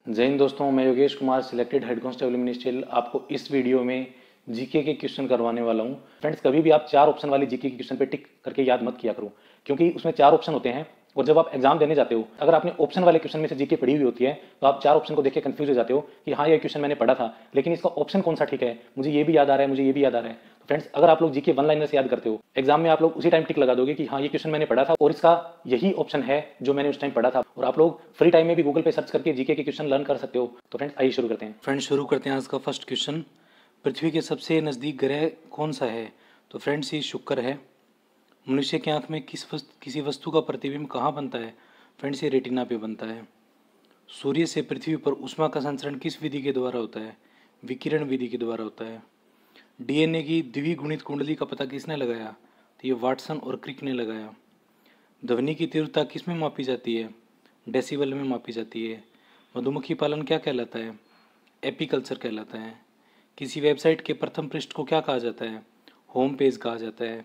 जय हिंद दोस्तों, मैं Yogesh Kumar selected head constable ministerial आपको इस वीडियो में जीके के क्वेश्चन करवाने वाला हूं। फ्रेंड्स, कभी भी आप 4 ऑप्शन वाली जीके के क्वेश्चन पे टिक करके याद मत किया करो, क्योंकि उसमें 4 ऑप्शन होते हैं और जब आप एग्जाम देने जाते हो, अगर आपने ऑप्शन वाले क्वेश्चन में से जीके पढ़ी हुई होती है तो आप 4 ऑप्शन को देख के कंफ्यूज हो जाते हो कि हाँ, ये क्वेश्चन मैंने पढ़ा था, लेकिन इसका ऑप्शन कौन सा ठीक है, मुझे ये भी याद आ रहा है, मुझे ये भी याद आ रहा है। तो फ्रेंड्स, अगर आप लोग जीके वन लाइनर से याद करते हो, एग्जाम में आप लोग उसी टाइम टिक लगा दोगे कि हाँ, ये क्वेश्चन मैंने पढ़ा था और इसका यही ऑप्शन है जो मैंने उस टाइम पढ़ा था। और आप लोग फ्री टाइम में भी गूगल पे सर्च करके जीके के क्वेश्चन लर्न कर सकते हो। तो फ्रेंड्स, आइए शुरू करते हैं। फ्रेंड्स, शुरू करते हैं आज का फर्स्ट क्वेश्चन। पृथ्वी के सबसे नज़दीक ग्रह कौन सा है? तो फ्रेंड्स, ये शुक्र है। मनुष्य की आंख में किसी वस्तु का प्रतिबिंब कहाँ बनता है? फ्रेंड्स, ये रेटिना पे बनता है। सूर्य से पृथ्वी पर ऊष्मा का संचरण किस विधि के द्वारा होता है? विकिरण विधि के द्वारा होता है। डीएनए की द्विगुणित कुंडली का पता किसने लगाया? तो ये वाटसन और क्रिक ने लगाया। ध्वनि की तीव्रता किस में मापी जाती है? डेसिबल में मापी जाती है। मधुमक्खी पालन क्या कहलाता है? एपीकल्चर कहलाता है। किसी वेबसाइट के प्रथम पृष्ठ को क्या कहा जाता है? होम पेज कहा जाता है।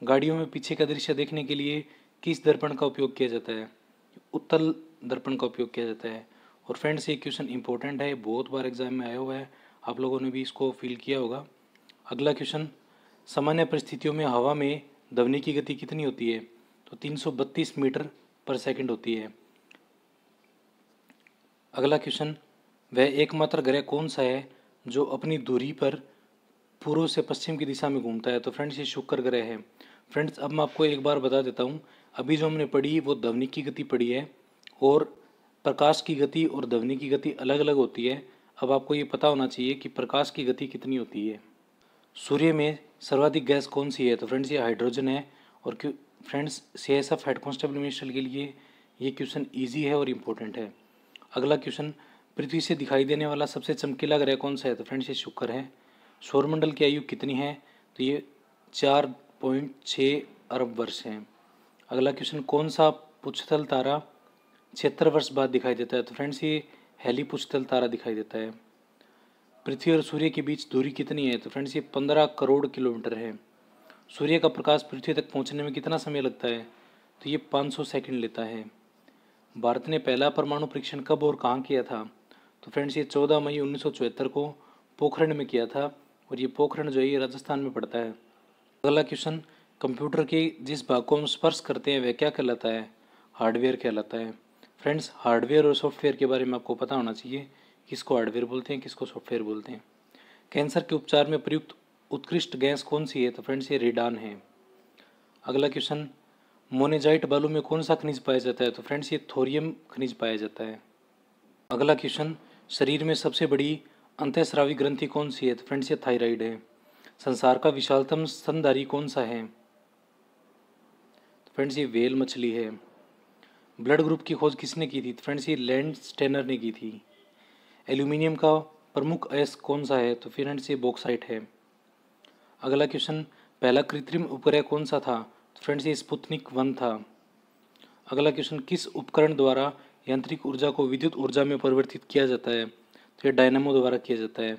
गाड़ियों में पीछे का दृश्य देखने के लिए किस दर्पण का उपयोग किया जाता है? उत्तल दर्पण का उपयोग किया जाता है। और फ्रेंड्स, ये क्वेश्चन इंपॉर्टेंट है, बहुत बार एग्जाम में आया हुआ है, आप लोगों ने भी इसको फील किया होगा। अगला क्वेश्चन, सामान्य परिस्थितियों में हवा में ध्वनि की गति कितनी होती है? तो 332 मीटर पर सेकंड होती है। अगला क्वेश्चन, वह एकमात्र ग्रह कौन सा है जो अपनी धुरी पर पूर्व से पश्चिम की दिशा में घूमता है? तो फ्रेंड्स, ये शुक्र ग्रह है। फ्रेंड्स, अब मैं आपको एक बार बता देता हूँ, अभी जो हमने पढ़ी वो ध्वनि की गति पढ़ी है और प्रकाश की गति और ध्वनि की गति अलग अलग होती है। अब आपको ये पता होना चाहिए कि प्रकाश की गति कितनी होती है। सूर्य में सर्वाधिक गैस कौन सी है? तो फ्रेंड्स, ये हाइड्रोजन है। और friends, CSF head constable ministerial के लिए ये क्वेश्चन ईजी है और इम्पोर्टेंट है। अगला क्वेश्चन, पृथ्वी से दिखाई देने वाला सबसे चमकीला ग्रह कौन सा है? तो फ्रेंड्स, ये शुक्र है। सौरमंडल की आयु कितनी है? तो ये 4.6 अरब वर्ष है। अगला क्वेश्चन, कौन सा पुच्छतल तारा 76 वर्ष बाद दिखाई देता है? तो फ्रेंड्स, ये हेली पुच्छतल तारा दिखाई देता है। पृथ्वी और सूर्य के बीच दूरी कितनी है? तो फ्रेंड्स, ये 15 करोड़ किलोमीटर है। सूर्य का प्रकाश पृथ्वी तक पहुंचने में कितना समय लगता है? तो ये 500 सेकंड लेता है। भारत ने पहला परमाणु परीक्षण कब और कहाँ किया था? तो फ्रेंड्स, ये 14 मई 1974 को पोखरण में किया था और ये पोखरण जो है ये राजस्थान में पड़ता है। अगला क्वेश्चन, कंप्यूटर के जिस भाग को हम स्पर्श करते हैं वह क्या कहलाता है? हार्डवेयर कहलाता है। फ्रेंड्स, हार्डवेयर और सॉफ्टवेयर के बारे में आपको पता होना चाहिए, किसको हार्डवेयर बोलते हैं, किसको सॉफ्टवेयर बोलते हैं। कैंसर के उपचार में प्रयुक्त उत्कृष्ट गैस कौन सी है? तो फ्रेंड्स, ये रेडान है। अगला क्वेश्चन, मोनेजाइट बालू में कौन सा खनिज पाया जाता है? तो फ्रेंड्स, ये थोरियम खनिज पाया जाता है। अगला क्वेश्चन, शरीर में सबसे बड़ी अंतःस्रावी ग्रंथि कौन सी है? तो फ्रेंड्स, ये थायराइड है। संसार का विशालतम स्तनधारी कौन सा है? तो फ्रेंड्स, ये व्हेल मछली है। ब्लड ग्रुप की खोज किसने की थी? तो फ्रेंड्स, ये लैंड स्टेनर ने की थी। एल्यूमिनियम का प्रमुख अयस्क कौन सा है? तो फ्रेंड्स, ये बॉक्साइट है। अगला क्वेश्चन, पहला कृत्रिम उपग्रह कौन सा था? तो फ्रेंड्स, ये स्पुतनिक 1 था। अगला क्वेश्चन, किस उपकरण द्वारा यांत्रिक ऊर्जा को विद्युत ऊर्जा में परिवर्तित किया जाता है? तो ये डायनामो द्वारा किया जाता है।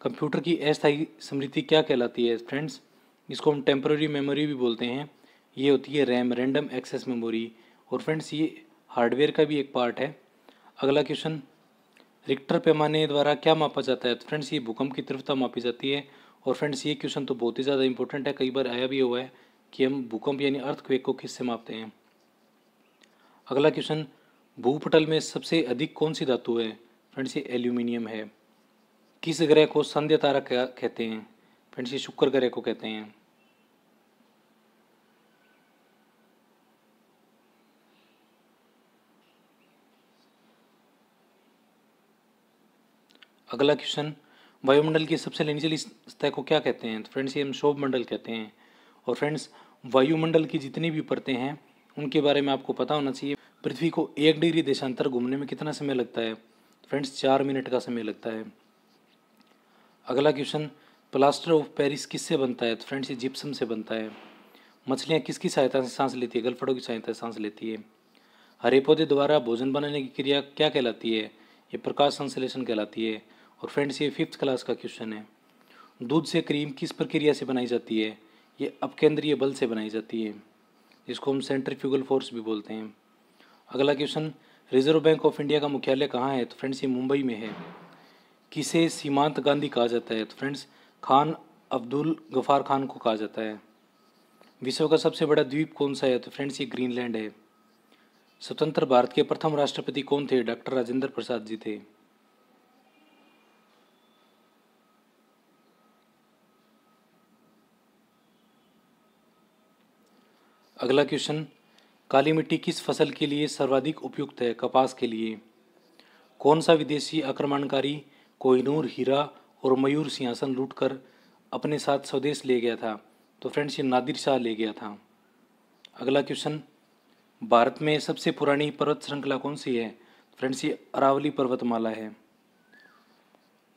कंप्यूटर की अस्थायी स्मृति क्या कहलाती है? फ्रेंड्स, इसको हम टेम्पररी मेमोरी भी बोलते हैं। ये होती है रैम, रैंडम एक्सेस मेमोरी। और फ्रेंड्स, ये हार्डवेयर का भी एक पार्ट है। अगला क्वेश्चन, रिक्टर पैमाने द्वारा क्या मापा जाता है? तो फ्रेंड्स, ये भूकंप की तीव्रता मापी जाती है। और फ्रेंड्स, ये क्वेश्चन तो बहुत ही ज़्यादा इंपॉर्टेंट है, कई बार आया भी हुआ है कि हम भूकंप यानी अर्थक्वेक को किससे मापते हैं। अगला क्वेश्चन, भूपटल में सबसे अधिक कौन सी धातु है? फ्रेंड्स, ये एल्यूमिनियम है। किस ग्रह को संध्या तारा कहते हैं? फ्रेंड्स, ये शुक्र ग्रह को कहते हैं। अगला क्वेश्चन, वायुमंडल की सबसे निचली सतह को क्या कहते हैं? तो फ्रेंड्स, ये हम क्षोभ मंडल कहते हैं। और फ्रेंड्स, वायुमंडल की जितनी भी परतें हैं उनके बारे में आपको पता होना चाहिए। पृथ्वी को 1 डिग्री देशांतर घूमने में कितना समय लगता है? फ्रेंड्स, 4 मिनट का समय लगता है। अगला क्वेश्चन, प्लास्टर ऑफ पेरिस किससे बनता है? तो फ्रेंड्स, ये जिप्सम से बनता है। मछलियाँ किसकी सहायता से सांस लेती है? गलफड़ों की सहायता से सांस लेती है। हरे पौधे द्वारा भोजन बनाने की क्रिया क्या कहलाती है? ये प्रकाश संश्लेषण कहलाती है। और फ्रेंड्स, ये 5th क्लास का क्वेश्चन है। दूध से क्रीम किस प्रक्रिया से बनाई जाती है? ये अपकेंद्रीय बल से बनाई जाती है, जिसको हम सेंट्रीफ्यूगल फोर्स भी बोलते हैं। अगला question, reserve bank of India का मुख्यालय कहाँ है? तो फ्रेंड्स ये मुंबई में है। किसे सीमांत गांधी कहा जाता है? तो फ्रेंड्स खान अब्दुल गफार खान को कहा जाता है। विश्व का सबसे बड़ा द्वीप कौन सा है? तो फ्रेंड्स ये ग्रीनलैंड है। स्वतंत्र भारत के प्रथम राष्ट्रपति कौन थे? डॉक्टर राजेंद्र प्रसाद जी थे। अगला क्वेश्चन, काली मिट्टी किस फसल के लिए सर्वाधिक उपयुक्त है? कपास के लिए। कौन सा विदेशी आक्रमणकारी कोहिनूर हीरा और मयूर सिंहासन लूटकर अपने साथ स्वदेश ले गया था? तो फ्रेंड्स ये नादिर शाह ले गया था। अगला क्वेश्चन, भारत में सबसे पुरानी पर्वत श्रृंखला कौन सी है? फ्रेंड्स ये अरावली पर्वतमाला है।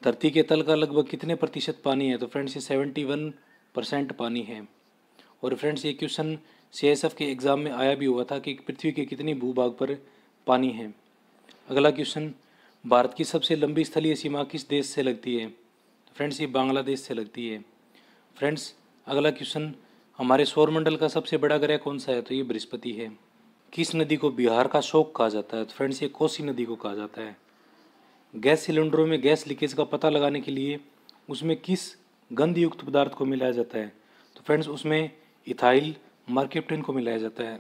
धरती के तल का लगभग कितने प्रतिशत पानी है? तो फ्रेंड्स ये 71% पानी है। और फ्रेंड्स ये क्वेश्चन CSF के एग्ज़ाम में आया भी हुआ था कि पृथ्वी के कितने भूभाग पर पानी है। अगला क्वेश्चन, भारत की सबसे लंबी स्थलीय सीमा किस देश से लगती है? तो फ्रेंड्स ये बांग्लादेश से लगती है। फ्रेंड्स अगला क्वेश्चन, हमारे सौरमंडल का सबसे बड़ा ग्रह कौन सा है? तो ये बृहस्पति है। किस नदी को बिहार का शोक कहा जाता है? तो फ्रेंड्स ये कोसी नदी को कहा जाता है। गैस सिलेंडरों में गैस लीकेज का पता लगाने के लिए उसमें किस गंधयुक्त पदार्थ को मिलाया जाता है? तो फ्रेंड्स उसमें इथाइल मर्केप्टिन को मिलाया जाता है।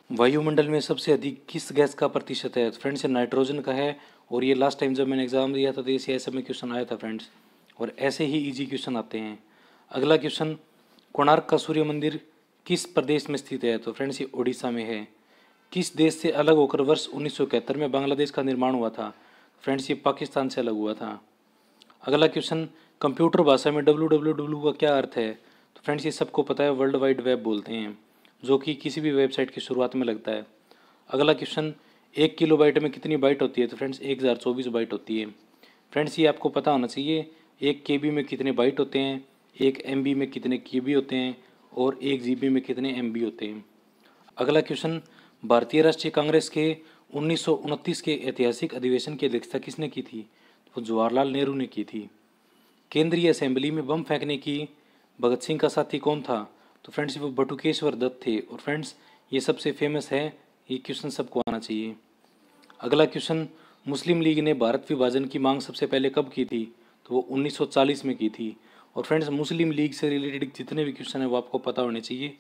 वायुमंडल में सबसे अधिक किस गैस का प्रतिशत है? तो फ्रेंड्स ये नाइट्रोजन का है। और ये लास्ट टाइम जब मैंने एग्जाम दिया था तो ये CSF में क्वेश्चन आया था फ्रेंड्स। और ऐसे ही इजी क्वेश्चन आते हैं। अगला क्वेश्चन, कोणार्क का सूर्य मंदिर किस प्रदेश में स्थित है? तो फ्रेंड्स ये उड़ीसा में है। किस देश से अलग होकर वर्ष 1971 में बांग्लादेश का निर्माण हुआ था? फ्रेंड्स ये पाकिस्तान से अलग हुआ था। अगला क्वेश्चन, कंप्यूटर भाषा में www का क्या अर्थ है? तो फ्रेंड्स ये सबको पता है, वर्ल्ड वाइड वेब बोलते हैं, जो कि किसी भी वेबसाइट की शुरुआत में लगता है। अगला क्वेश्चन, 1 किलोबाइट में कितनी बाइट होती है? तो फ्रेंड्स 1024 बाइट होती है। फ्रेंड्स ये आपको पता होना चाहिए, 1 KB में कितने बाइट होते हैं, 1 MB में कितने KB होते हैं और 1 GB में कितने MB होते हैं। अगला क्वेश्चन, भारतीय राष्ट्रीय कांग्रेस के 1929 के ऐतिहासिक अधिवेशन की अध्यक्षता किसने की थी? तो जवाहरलाल नेहरू ने की थी। केंद्रीय असेंबली में बम फेंकने की भगत सिंह का साथी कौन था? तो फ्रेंड्स वो बटुकेश्वर दत्त थे। और फ्रेंड्स ये सबसे फेमस है, ये क्वेश्चन सबको आना चाहिए। अगला क्वेश्चन, मुस्लिम लीग ने भारत विभाजन की मांग सबसे पहले कब की थी? तो वो 1940 में की थी। और फ्रेंड्स मुस्लिम लीग से रिलेटेड जितने भी क्वेश्चन है वो आपको पता होने चाहिए।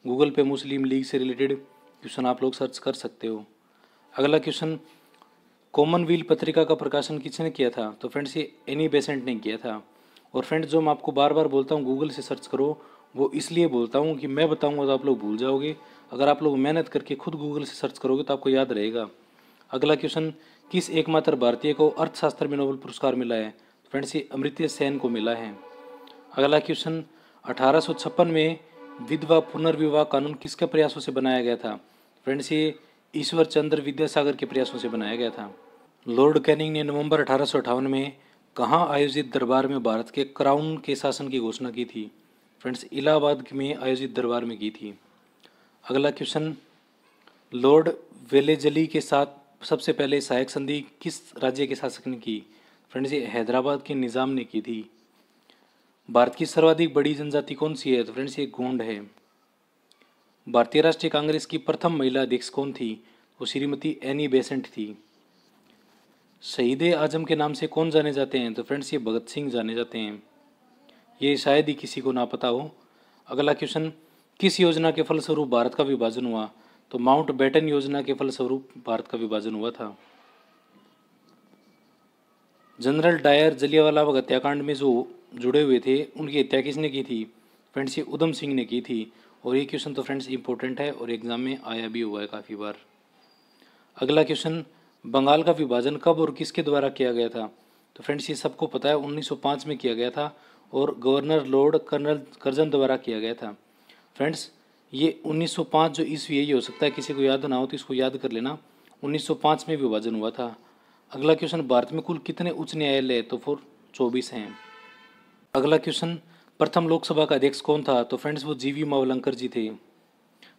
गूगल पे मुस्लिम लीग से रिलेटेड क्वेश्चन आप लोग सर्च कर सकते हो। अगला क्वेश्चन, कॉमनवेल्थ पत्रिका का प्रकाशन किसने किया था? तो फ्रेंड्स ये एनी बेसेंट ने किया था। और फ्रेंड्स जो मैं आपको बार बार बोलता हूँ गूगल से सर्च करो, वो इसलिए बोलता हूँ कि मैं बताऊँगा तो आप लोग भूल जाओगे। अगर आप लोग मेहनत करके खुद गूगल से सर्च करोगे तो आपको याद रहेगा। अगला क्वेश्चन, किस एकमात्र भारतीय को अर्थशास्त्र में नोबेल पुरस्कार मिला है? फ्रेंड्स ये अमर्त्य सेन को मिला है। अगला क्वेश्चन, 1856 में विधवा पुनर्विवाह कानून किसके प्रयासों से बनाया गया था? फ्रेंड्स ये ईश्वर चंद्र विद्यासागर के प्रयासों से बनाया गया था। लॉर्ड कैनिंग ने नवंबर 1858 में कहाँ आयोजित दरबार में भारत के क्राउन के शासन की घोषणा की थी? फ्रेंड्स इलाहाबाद में आयोजित दरबार में की थी। अगला क्वेश्चन, लॉर्ड वेलेजली के साथ सबसे पहले सहायक संधि किस राज्य के शासक ने की? फ्रेंड्स ये हैदराबाद के निज़ाम ने की थी। भारत की सर्वाधिक बड़ी जनजाति कौन सी है? तो फ्रेंड्स ये गोंड है। भारतीय राष्ट्रीय कांग्रेस की प्रथम महिला अध्यक्ष कौन थी? वो श्रीमती एनी बेसेंट थी। शहीद आजम के नाम से कौन जाने जाते हैं? तो फ्रेंड्स ये भगत सिंह जाने जाते हैं। ये शायद ही किसी को ना पता हो। अगला क्वेश्चन, किस योजना के फलस्वरूप भारत का विभाजन हुआ? तो माउंट बेटन योजना के फलस्वरूप भारत का विभाजन हुआ था। जनरल डायर जलियांवाला बाग हत्याकांड में जो जुड़े हुए थे उनकी हत्या किसने की थी? फ्रेंड्स ये उधम सिंह ने की थी। और ये क्वेश्चन तो फ्रेंड्स इंपॉर्टेंट है और एग्जाम में आया भी हुआ है काफ़ी बार। अगला क्वेश्चन, बंगाल का विभाजन कब और किसके द्वारा किया गया था? तो फ्रेंड्स ये सबको पता है, 1905 में किया गया था और गवर्नर लॉर्ड कर्नल कर्जन द्वारा किया गया था। फ्रेंड्स ये 1905 जो ईस्वी है, ये हो सकता है किसी को याद ना हो तो इसको याद कर लेना, 1905 में विभाजन हुआ था। अगला क्वेश्चन, भारत में कुल कितने उच्च न्यायालय? तो 24 हैं। अगला क्वेश्चन, प्रथम लोकसभा का अध्यक्ष कौन था? तो फ्रेंड्स वो GV मावलंकर जी थे।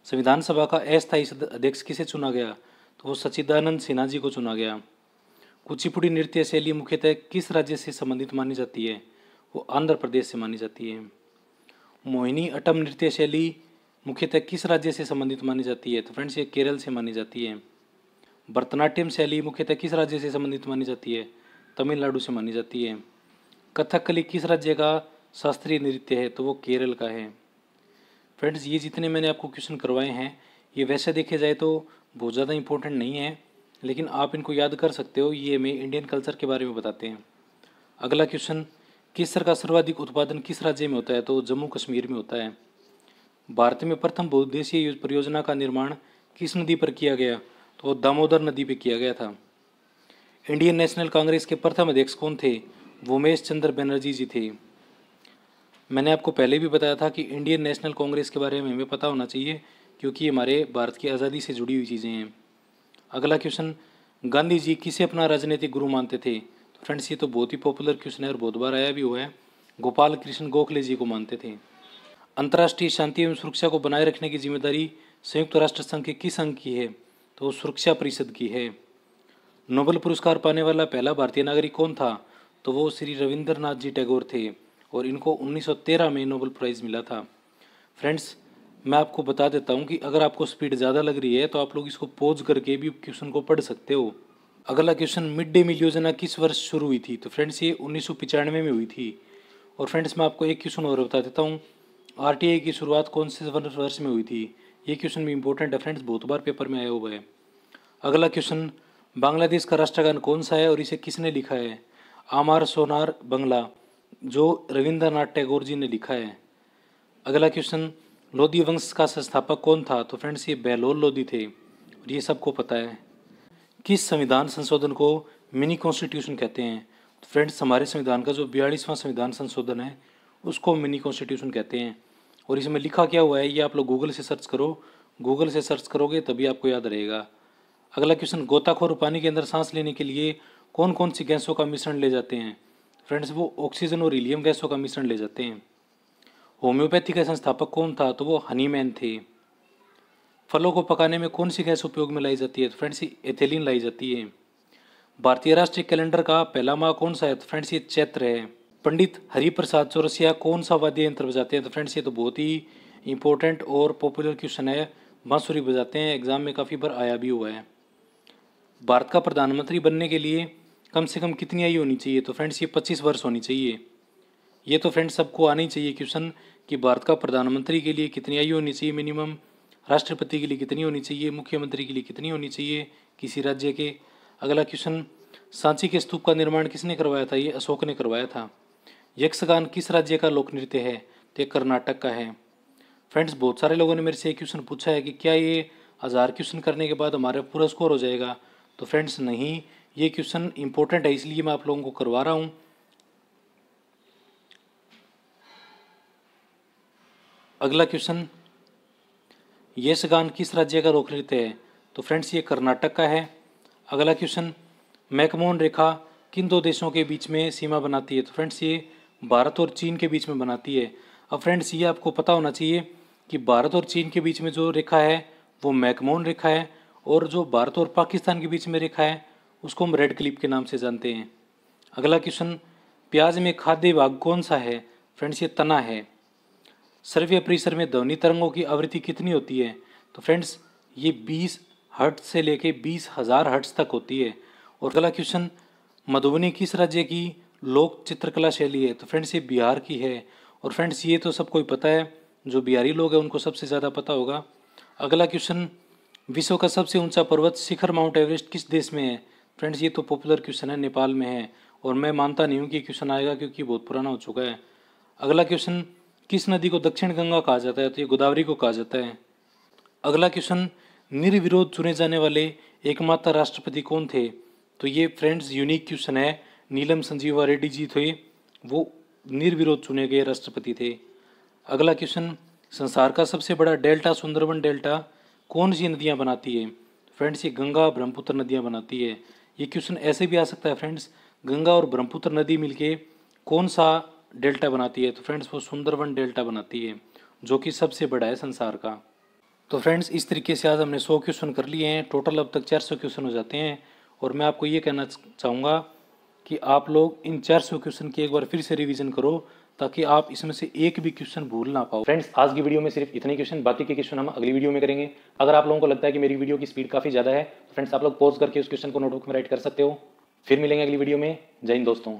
संविधान सभा का अस्थायी अध्यक्ष किसे चुना गया? तो वो सच्चिदानंद सिन्हा जी को चुना गया। कुचिपुड़ी नृत्य शैली मुख्यतः किस राज्य से संबंधित मानी जाती है? वो आंध्र प्रदेश से मानी जाती है। मोहिनी अट्टम नृत्य शैली मुख्यतः किस राज्य से संबंधित मानी जाती है? तो फ्रेंड्स ये केरल से मानी जाती है। भरतनाट्यम शैली मुख्यतः किस राज्य से संबंधित मानी जाती है? तमिलनाडु से मानी जाती है। कथकली किस राज्य का शास्त्रीय नृत्य है? तो वो केरल का है। फ्रेंड्स, ये जितने मैंने आपको क्वेश्चन करवाए हैं ये वैसे देखे जाए तो बहुत ज़्यादा इंपॉर्टेंट नहीं है, लेकिन आप इनको याद कर सकते हो। ये हमें इंडियन कल्चर के बारे में बताते हैं। अगला क्वेश्चन, केसर का सर्वाधिक उत्पादन किस राज्य में होता है? तो जम्मू कश्मीर में होता है। भारत में प्रथम बहुउद्देशीय परियोजना का निर्माण किस नदी पर किया गया? तो दामोदर नदी पर किया गया था। इंडियन नेशनल कांग्रेस के प्रथम अध्यक्ष कौन थे? उमेश चंद्र बनर्जी जी थे। मैंने आपको पहले भी बताया था कि इंडियन नेशनल कांग्रेस के बारे में हमें पता होना चाहिए, क्योंकि हमारे भारत की आज़ादी से जुड़ी हुई चीज़ें हैं। अगला क्वेश्चन, गांधी जी किसे अपना राजनीतिक गुरु मानते थे? तो फ्रेंड्स, ये तो बहुत ही पॉपुलर क्वेश्चन है और बहुत बार आया भी हुआ है। गोपाल कृष्ण गोखले जी को मानते थे। अंतर्राष्ट्रीय शांति एवं सुरक्षा को बनाए रखने की जिम्मेदारी संयुक्त राष्ट्र संघ के किस संघ की है? तो सुरक्षा परिषद की है। नोबेल पुरस्कार पाने वाला पहला भारतीय नागरिक कौन था? तो वो श्री रविंद्रनाथ जी टैगोर थे और इनको 1913 में नोबेल प्राइज़ मिला था। फ्रेंड्स, मैं आपको बता देता हूँ कि अगर आपको स्पीड ज़्यादा लग रही है तो आप लोग इसको पॉज करके भी क्वेश्चन को पढ़ सकते हो। अगला क्वेश्चन, मिड डे मील योजना किस वर्ष शुरू हुई थी? तो फ्रेंड्स, ये 1995 में हुई थी। और फ्रेंड्स, मैं आपको एक क्वेश्चन और बता देता हूँ, आरटीआई की शुरुआत कौन से वर्ष में हुई थी? ये क्वेश्चन भी इंपॉर्टेंट है फ्रेंड्स, बहुत बार पेपर में आया हुआ है। अगला क्वेश्चन, बांग्लादेश का राष्ट्रगान कौन सा है और इसे किसने लिखा है? आमार सोनार बंगला, जो रविंद्रनाथ टैगोर जी ने लिखा है। अगला क्वेश्चन, लोधी वंश का संस्थापक कौन था? तो फ्रेंड्स, ये बहलोल लोधी थे और ये सबको पता है। किस संविधान संशोधन को मिनी कॉन्स्टिट्यूशन कहते हैं? तो फ्रेंड्स, हमारे संविधान का जो 42वां संविधान संशोधन है उसको मिनी कॉन्स्टिट्यूशन कहते हैं। और इसमें लिखा क्या हुआ है ये आप लोग गूगल से सर्च करो, गूगल से सर्च करोगे तभी आपको याद रहेगा। अगला क्वेश्चन, गोताखोर पानी के अंदर सांस लेने के लिए कौन कौन सी गैसों का मिश्रण ले जाते हैं? फ्रेंड्स, वो ऑक्सीजन और हीलियम गैसों का मिश्रण ले जाते हैं। होम्योपैथी का संस्थापक कौन था? तो वो हनीमैन थे। फलों को पकाने में कौन सी गैस उपयोग में लाई जाती है? तो फ्रेंड्स, एथिलीन लाई जाती है। भारतीय राष्ट्रीय कैलेंडर का पहला माह कौन सा है? तो फ्रेंड्स, ये चैत्र है। पंडित हरिप्रसाद चौरसिया कौन सा वाद्य यंत्र बजाते हैं? तो फ्रेंड्स, ये तो बहुत ही इंपॉर्टेंट और पॉपुलर क्वेश्चन है। बांसुरी बजाते हैं, एग्जाम में काफ़ी बार आया भी हुआ है। भारत का प्रधानमंत्री बनने के लिए कम से कम कितनी आयु होनी चाहिए? तो फ्रेंड्स, ये 25 वर्ष होनी चाहिए। ये तो फ्रेंड्स सबको आना ही चाहिए क्वेश्चन कि भारत का प्रधानमंत्री के लिए कितनी आयु होनी चाहिए मिनिमम, राष्ट्रपति के लिए कितनी होनी चाहिए, मुख्यमंत्री के लिए कितनी होनी चाहिए किसी राज्य के। अगला क्वेश्चन, सांची के स्तूप का निर्माण किसने करवाया था? ये अशोक ने करवाया था। यक्षगान किस राज्य का लोक नृत्य है? तो ये कर्नाटक का है। फ्रेंड्स, बहुत सारे लोगों ने मेरे से एक क्वेश्चन पूछा है कि क्या ये 1000 क्वेश्चन करने के बाद हमारा पूरा स्कोर हो जाएगा? तो फ्रेंड्स नहीं, ये क्वेश्चन इंपॉर्टेंट है इसलिए मैं आप लोगों को करवा रहा हूँ। अगला क्वेश्चन, यक्षगान किस राज्य का लोक नृत्य है? तो फ्रेंड्स, ये कर्नाटक का है। अगला क्वेश्चन, मैकमोहन रेखा किन दो देशों के बीच में सीमा बनाती है? तो फ्रेंड्स, ये भारत और चीन के बीच में बनाती है। अब फ्रेंड्स, ये आपको पता होना चाहिए कि भारत और चीन के बीच में जो रेखा है वो मैकमोहन रेखा है, और जो भारत और पाकिस्तान के बीच में रेखा है उसको हम रेड क्लिप के नाम से जानते हैं। अगला क्वेश्चन, प्याज में खाद्य भाग कौन सा है? फ्रेंड्स, ये तना है। सर्वीय परिसर में ध्वनि तरंगों की आवृत्ति कितनी होती है? तो फ्रेंड्स, ये 20 हर्ट्ज से लेके 20,000 हर्ट्ज तक होती है। और अगला क्वेश्चन, मधुबनी किस राज्य की लोक चित्रकला शैली है? तो फ्रेंड्स, ये बिहार की है। और फ्रेंड्स, ये तो सबको ही पता है, जो बिहारी लोग हैं उनको सबसे ज़्यादा पता होगा। अगला क्वेश्चन, विश्व का सबसे ऊंचा पर्वत शिखर माउंट एवरेस्ट किस देश में है? फ्रेंड्स, ये तो पॉपुलर क्वेश्चन है, नेपाल में है। और मैं मानता नहीं हूँ कि क्वेश्चन आएगा क्योंकि बहुत पुराना हो चुका है। अगला क्वेश्चन, किस नदी को दक्षिण गंगा कहा जाता है? तो ये गोदावरी को कहा जाता है। अगला क्वेश्चन, निर्विरोध चुने जाने वाले एकमात्र राष्ट्रपति कौन थे? तो ये फ्रेंड्स यूनिक क्वेश्चन है। नीलम संजीवा रेड्डी जी थे, वो निर्विरोध चुने गए राष्ट्रपति थे। अगला क्वेश्चन, संसार का सबसे बड़ा डेल्टा सुंदरबन डेल्टा कौन सी नदियाँ बनाती है? फ्रेंड्स, ये गंगा ब्रह्मपुत्र नदियाँ बनाती है। ये क्वेश्चन ऐसे भी आ सकता है फ्रेंड्स, गंगा और ब्रह्मपुत्र नदी मिलके कौन सा डेल्टा बनाती है? तो फ्रेंड्स, वो सुंदरबन डेल्टा बनाती है, जो कि सबसे बड़ा है संसार का। तो फ्रेंड्स, इस तरीके से आज हमने 100 क्वेश्चन कर लिए हैं। टोटल अब तक 400 क्वेश्चन हो जाते हैं। और मैं आपको ये कहना चाहूँगा कि आप लोग इन 400 क्वेश्चन की एक बार फिर से रिवीजन करो, ताकि आप इसमें से एक भी क्वेश्चन भूल ना पाओ। फ्रेंड्स आज की वीडियो में सिर्फ इतने क्वेश्चन, बाकी के क्वेश्चन हम अगली वीडियो में करेंगे। अगर आप लोगों को लगता है कि मेरी वीडियो की स्पीड काफ़ी ज़्यादा है तो फ्रेंड्स आप लोग पॉज करके उस क्वेश्चन को नोटबुक में राइट कर सकते हो। फिर मिलेंगे अगली वीडियो में। जय हिंद दोस्तों।